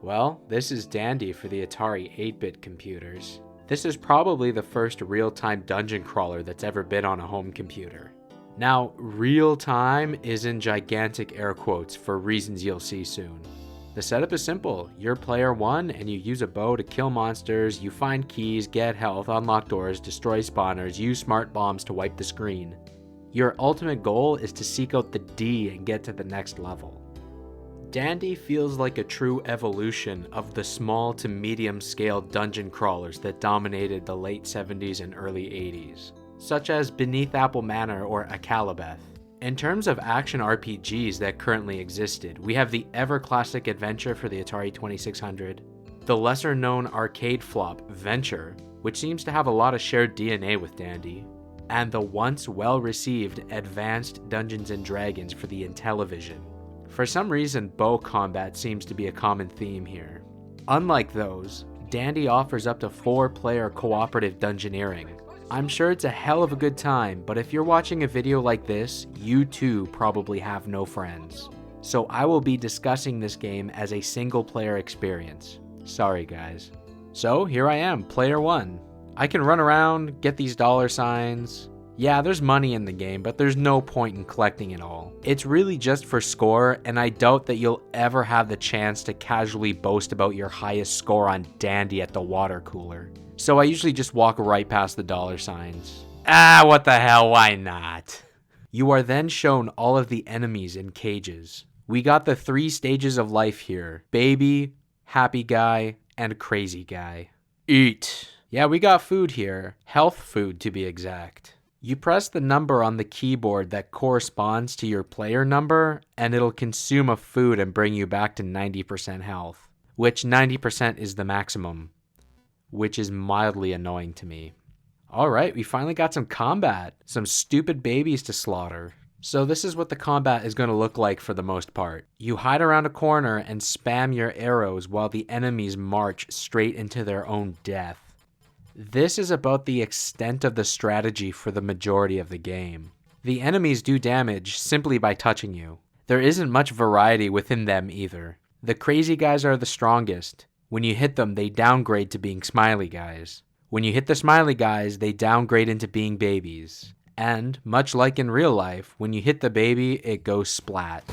Well, this is Dandy for the Atari 8-bit computers. This is probably the first real-time dungeon crawler that's ever been on a home computer. Now, real-time is in gigantic air quotes for reasons you'll see soon. The setup is simple. You're player 1 and you use a bow to kill monsters, you find keys, get health, unlock doors, destroy spawners, use smart bombs to wipe the screen. Your ultimate goal is to seek out the D and get to the next level. Dandy feels like a true evolution of the small to medium scale dungeon crawlers that dominated the late 70s and early 80s, such as Beneath Apple Manor or Akalabeth. In terms of action RPGs that currently existed, we have the ever-classic Adventure for the Atari 2600, the lesser-known arcade flop Venture, which seems to have a lot of shared DNA with Dandy, and the once well-received Advanced Dungeons & Dragons for the Intellivision. For some reason, bow combat seems to be a common theme here. Unlike those, Dandy offers up to 4-player cooperative dungeoneering. I'm sure it's a hell of a good time, but if you're watching a video like this, you too probably have no friends. So I will be discussing this game as a single-player experience. Sorry guys. So here I am, player 1. I can run around, get these dollar signs. Yeah, there's money in the game, but there's no point in collecting it all. It's really just for score, and I doubt that you'll ever have the chance to casually boast about your highest score on Dandy at the water cooler. So I usually just walk right past the dollar signs. What the hell, why not? You are then shown all of the enemies in cages. We got the 3 stages of life here: baby, happy guy, and crazy guy. Eat. Yeah, we got food here. Health food to be exact. You press the number on the keyboard that corresponds to your player number, and it'll consume a food and bring you back to 90% health, which 90% is the maximum, which is mildly annoying to me. Alright, we finally got some combat, some stupid babies to slaughter. So this is what the combat is going to look like for the most part. You hide around a corner and spam your arrows while the enemies march straight into their own death. This is about the extent of the strategy for the majority of the game. The enemies do damage simply by touching you. There isn't much variety within them either. The crazy guys are the strongest. When you hit them, they downgrade to being smiley guys. When you hit the smiley guys, they downgrade into being babies. And, much like in real life, when you hit the baby, it goes splat.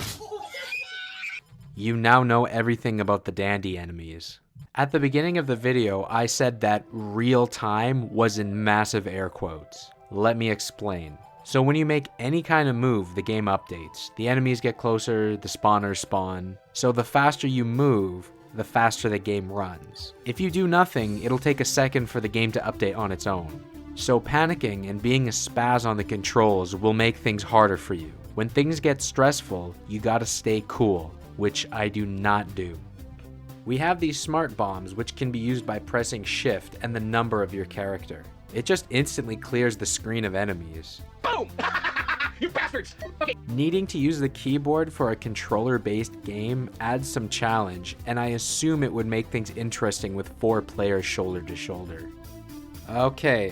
You now know everything about the Dandy enemies. At the beginning of the video, I said that real time was in massive air quotes. Let me explain. So when you make any kind of move, the game updates. The enemies get closer, the spawners spawn. So the faster you move, the faster the game runs. If you do nothing, it'll take a second for the game to update on its own. So panicking and being a spaz on the controls will make things harder for you. When things get stressful, you gotta stay cool, which I do not do. We have these smart bombs, which can be used by pressing shift and the number of your character. It just instantly clears the screen of enemies. Boom! You bastards! Okay. Needing to use the keyboard for a controller-based game adds some challenge, and I assume it would make things interesting with 4 players shoulder to shoulder. Okay,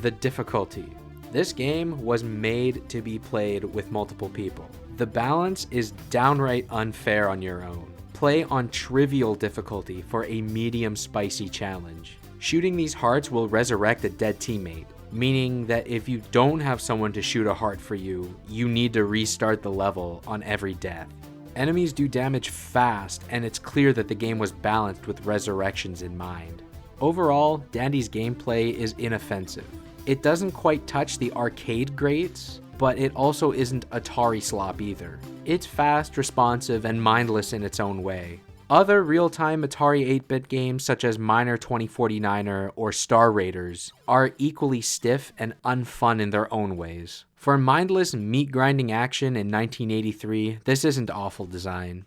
the difficulty. This game was made to be played with multiple people. The balance is downright unfair on your own. Play on trivial difficulty for a medium spicy challenge. Shooting these hearts will resurrect a dead teammate, meaning that if you don't have someone to shoot a heart for you, you need to restart the level on every death. Enemies do damage fast, and it's clear that the game was balanced with resurrections in mind. Overall, Dandy's gameplay is inoffensive. It doesn't quite touch the arcade greats, but it also isn't Atari slop either. It's fast, responsive, and mindless in its own way. Other real-time Atari 8-bit games such as Miner 2049er or Star Raiders are equally stiff and unfun in their own ways. For mindless meat-grinding action in 1983, this isn't awful design.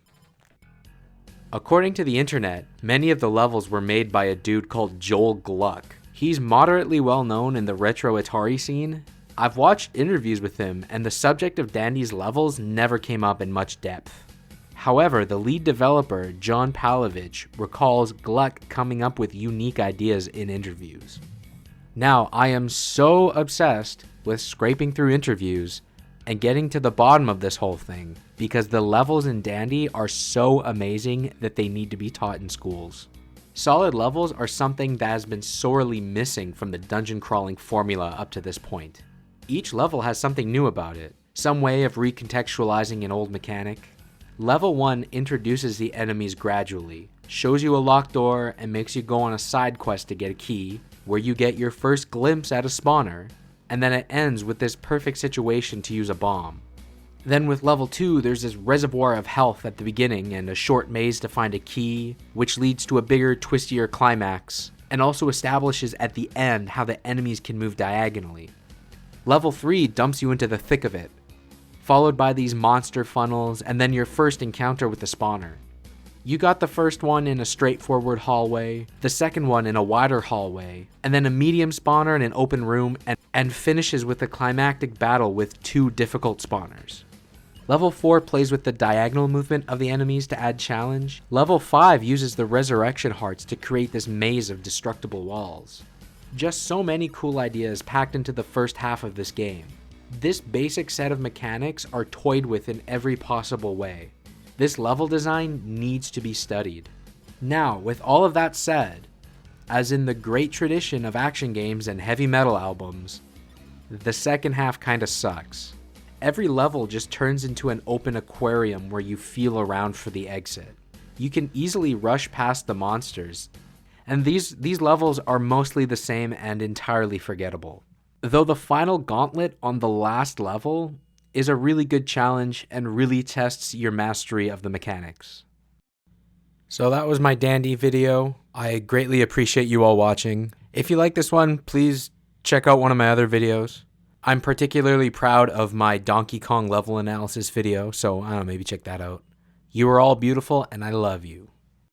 According to the internet, many of the levels were made by a dude called Joel Gluck. He's moderately well known in the retro Atari scene. I've watched interviews with him, and the subject of Dandy's levels never came up in much depth. However, the lead developer, John Palovich, recalls Gluck coming up with unique ideas in interviews. Now, I am so obsessed with scraping through interviews and getting to the bottom of this whole thing because the levels in Dandy are so amazing that they need to be taught in schools. Solid levels are something that has been sorely missing from the dungeon crawling formula up to this point. Each level has something new about it, some way of recontextualizing an old mechanic. Level 1 introduces the enemies gradually, shows you a locked door, and makes you go on a side quest to get a key, where you get your first glimpse at a spawner, and then it ends with this perfect situation to use a bomb. Then with level 2, there's this reservoir of health at the beginning and a short maze to find a key, which leads to a bigger, twistier climax, and also establishes at the end how the enemies can move diagonally. Level 3 dumps you into the thick of it, followed by these monster funnels, and then your first encounter with the spawner. You got the first one in a straightforward hallway, the second one in a wider hallway, and then a medium spawner in an open room, and finishes with a climactic battle with 2 difficult spawners. Level 4 plays with the diagonal movement of the enemies to add challenge. Level 5 uses the resurrection hearts to create this maze of destructible walls. Just so many cool ideas packed into the first half of this game. This basic set of mechanics are toyed with in every possible way. This level design needs to be studied. Now, with all of that said, as in the great tradition of action games and heavy metal albums, the second half kinda sucks. Every level just turns into an open aquarium where you feel around for the exit. You can easily rush past the monsters, and these levels are mostly the same and entirely forgettable. Though the final gauntlet on the last level is a really good challenge and really tests your mastery of the mechanics. So that was my Dandy video. I greatly appreciate you all watching. If you like this one, please check out one of my other videos. I'm particularly proud of my Donkey Kong level analysis video, so I don't know, maybe check that out. You are all beautiful, and I love you.